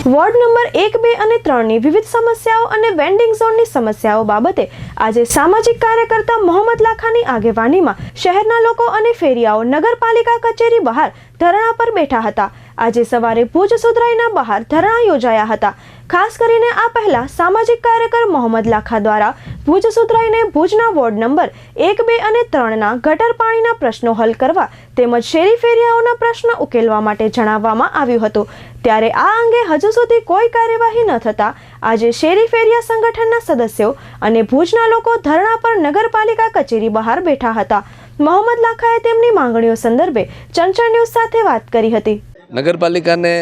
Ward number 1, 2 અને 3ની વિવિધ સમસ્યાઓ અને વેન્ડિંગ ઝોનની સમસ્યાઓ બાબતે આજે સામાજિક કાર્યકર્તા મોહમ્મદ લાખાની આગેવાનીમાં શહેરના લોકો અને ફેરિયાઓ નગરપાલિકા કચેરી બહાર ધરણા પર બેઠા હતા। આજે સવારે ભુજ સુધરાઈના બહાર ધરણા યોજાયા હતા। ખાસ કરીને આ પહેલા સામાજિક કાર્યકર મોહમ્મદ લાખા દ્વારા ભુજ સુધરાઈને ભુજના વોર્ડ નંબર 1, 2 અને 3ના ગટર પાણીના પ્રશ્નો હલ કરવા તેમજ શેરી ફેરિયાઓના પ્રશ્ન ઉકેલવા માટે જણાવવામાં આવ્યું હતું। ત્યારે આ અંગે હજુ સુધી કોઈ કાર્યવાહી ન થતાં આજે શેરી ફેરિયા સંગઠનના સદસ્યો અને ભુજના લોકો ધરણા પર નગરપાલિકા કચેરી બહાર બેઠા હતા। મોહમ્મદ લાખાએ તેમની માંગણીઓ સંદર્ભે ચંચળ ન્યૂઝ સાથે વાત કરી હતી। નગરપાલિકાને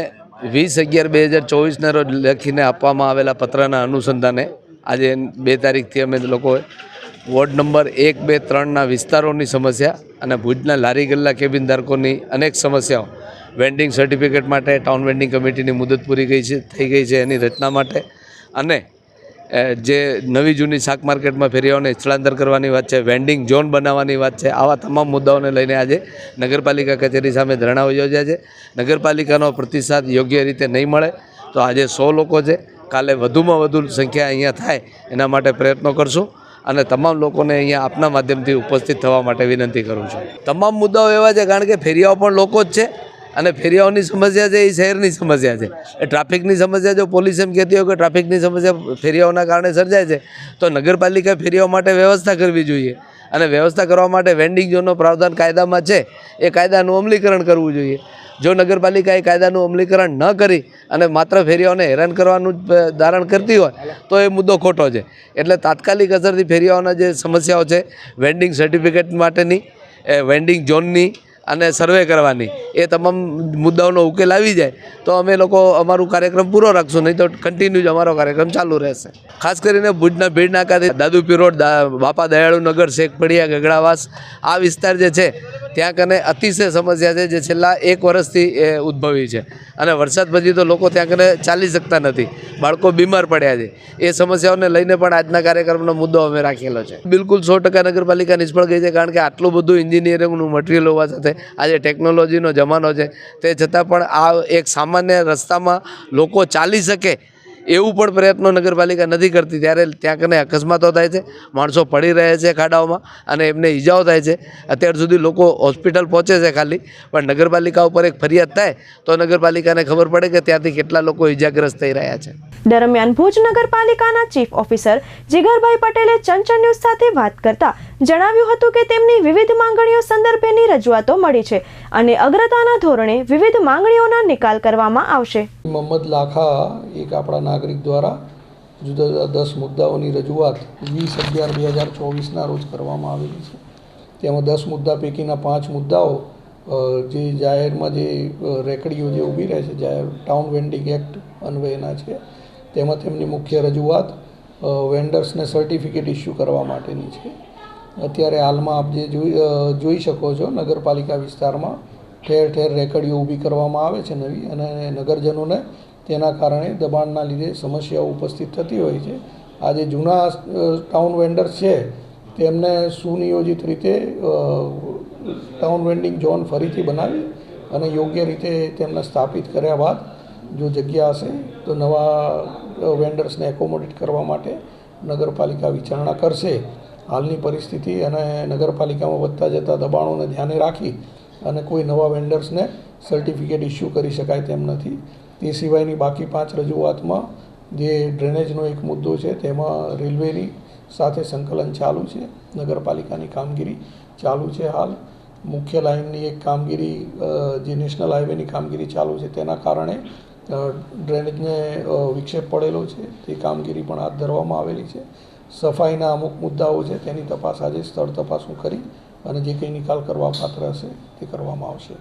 20/11/2024ના રોજ લખીને આપવામાં આવેલા પત્રના અનુસંધાને આજે 2 તારીખથી અમે લોકોએ વોર્ડ નંબર 1, 2, 3ના વિસ્તારોની સમસ્યા અને ભુજના લારી ગલ્લા કેબિન ધારકોની અનેક સમસ્યાઓ વેન્ડિંગ સર્ટિફિકેટ માટે ટાઉન વેન્ડિંગ કમિટીની મુદત પૂરી થઈ ગઈ છે એની રચના માટે અને જે નવી જૂની શાક માર્કેટમાં ફેરિયાઓને સ્થળાંતર કરવાની વાત છે, વેન્ડિંગ ઝોન બનાવવાની વાત છે, આવા તમામ મુદ્દાઓને લઈને આજે નગરપાલિકા કચેરી સામે ધરણાઓ યોજ્યા છે। નગરપાલિકાનો પ્રતિસાદ યોગ્ય રીતે નહીં મળે તો આજે 100 લોકો છે, કાલે વધુમાં વધુ સંખ્યા અહીંયા થાય એના માટે પ્રયત્નો કરશું અને તમામ લોકોને અહીંયા આપના માધ્યમથી ઉપસ્થિત થવા માટે વિનંતી કરું છું। તમામ મુદ્દાઓ એવા છે કારણ કે ફેરિયાઓ પણ લોકો જ છે અને ફેરિયાઓની સમસ્યા છે એ શહેરની સમસ્યા છે। એ ટ્રાફિકની સમસ્યા જો પોલીસ એમ કહેતી હોય કે ટ્રાફિકની સમસ્યા ફેરિયાઓના કારણે સર્જાય છે તો નગરપાલિકા ફેરિયાઓ માટે વ્યવસ્થા કરવી જોઈએ અને વ્યવસ્થા કરવા માટે વેન્ડિંગ ઝોનનો પ્રાવધાન કાયદામાં છે એ કાયદાનું અમલીકરણ કરવું જોઈએ। જો નગરપાલિકા એ કાયદાનું અમલીકરણ ન કરી અને માત્ર ફેરિયાઓને હેરાન કરવાનું ધારણ કરતી હોય તો એ મુદ્દો ખોટો છે। એટલે તાત્કાલિક અસરથી ફેરિયાઓના જે સમસ્યાઓ છે વેન્ડિંગ સર્ટિફિકેટ માટેની, વેન્ડિંગ ઝોનની અને સર્વે કરવાની એ તમામ મુદ્દાઓનો ઉકેલ આવી જાય તો અમે લોકો અમારું કાર્યક્રમ પૂરો રાખશું, નહીં તો કન્ટિન્યુ જ અમારો કાર્યક્રમ ચાલુ રહેશે। ખાસ કરીને ભુજના ભીડ નાકાથી દાદુપીર રોડ, બાપા દયાળુ નગર, શેખ પડિયા, ગગડાવાસ આ વિસ્તાર જે છે ત્યાં કને અતિશય સમસ્યા છે જે છેલ્લા 1 વર્ષથી ઉદ્ભવી છે અને વરસાદ પછી તો લોકો ત્યાં કને ચાલી શકતા નથી, બાળકો બીમાર પડ્યા છે। એ સમસ્યાઓને લઈને પણ આજના કાર્યક્રમનો મુદ્દો અમે રાખેલો છે। બિલકુલ 100% નગરપાલિકા નિષ્ફળ ગઈ છે કારણ કે આટલું બધું એન્જિનિયરિંગનું મટીરિયલ હોવા સાથે આજે ટેકનોલોજીનો જમાનો છે તે છતાં પણ આ એક સામાન્ય રસ્તામાં લોકો ચાલી શકે એવું પણ પ્રયત્નો નગરપાલિકા નથી કરતી, ત્યારે ત્યાં કને અકસ્માતો થાય છે, માણસો પડી રહે છે ખાડાઓમાં અને એમને ઈજાઓ થાય છે। અત્યાર સુધી લોકો હોસ્પિટલ પહોંચે છે ખાલી, પણ નગરપાલિકા ઉપર એક ફરિયાદ થાય તો નગરપાલિકાને ખબર પડે કે ત્યાંથી કેટલા લોકો ઈજાગ્રસ્ત થઈ રહ્યા છે। દરમિયાન ભુજ નગરપાલિકાના ચીફ ઓફિસર જીગરભાઈ પટેલે ચંચળ ન્યૂઝ સાથે વાત કરતા જણાવ્યું હતું કે તેમની વિવિધ માંગણીઓ સંદર્ભેની રજૂઆતો મળી છે અને અગ્રતાના ધોરણે વિવિધ માંગણીઓના નિકાલ કરવામાં આવશે। મોહમ્મદ લાખા એક આપણા નાગરિક દ્વારા જુદા જુદા 10 મુદ્દાઓની રજૂઆત 20/11/2024ના રોજ કરવામાં આવેલી છે। તેમાં 10 મુદ્દા પૈકીના 5 મુદ્દાઓ જે જાહેરમાં જે રેકડીઓ જે ઊભી રહે છે જાહેર ટાઉન વેન્ડિંગ એક્ટ અન્વયના છે, તેમાં તેમની મુખ્ય રજૂઆત વેન્ડર્સને સર્ટિફિકેટ ઇસ્યુ કરવા માટેની છે। અત્યારે હાલમાં આપ જે જોઈ શકો છો નગરપાલિકા વિસ્તારમાં ઠેર ઠેર રેકડીઓ ઊભી કરવામાં આવે છે નવી, અને નગરજનોને તેના કારણે દબાણના લીધે સમસ્યાઓ ઉપસ્થિત થતી હોય છે। આજે જૂના ટાઉન વેન્ડર્સ છે તેમને સુનિયોજિત રીતે ટાઉન વેન્ડિંગ ઝોન ફરીથી બનાવી અને યોગ્ય રીતે તેમને સ્થાપિત કર્યા બાદ જો જગ્યા હશે તો નવા વેન્ડર્સને એકોમોડેટ કરવા માટે નગરપાલિકા વિચારણા કરશે। હાલની પરિસ્થિતિ અને નગરપાલિકામાં વધતા જતા દબાણોને ધ્યાને રાખી અને કોઈ નવા વેન્ડર્સને સર્ટિફિકેટ ઇસ્યુ કરી શકાય તેમ નથી। તે સિવાયની બાકી 5 રજૂઆતમાં જે ડ્રેનેજનો એક મુદ્દો છે તેમાં રેલવેની સાથે સંકલન ચાલુ છે, નગરપાલિકાની કામગીરી ચાલુ છે। હાલ મુખ્ય લાઇનની એક કામગીરી જે નેશનલ હાઈવેની કામગીરી ચાલુ છે તેના કારણે ડ્રેનેજને વિક્ષેપ પડેલો છે, તે કામગીરી પણ હાથ ધરવામાં આવેલી છે। સફાઈના અમુક મુદ્દાઓ છે તેની તપાસ આજે સ્થળ તપાસું કરી અને જે કંઈ નિકાલ કરવા પાત્ર હશે તે કરવામાં આવશે।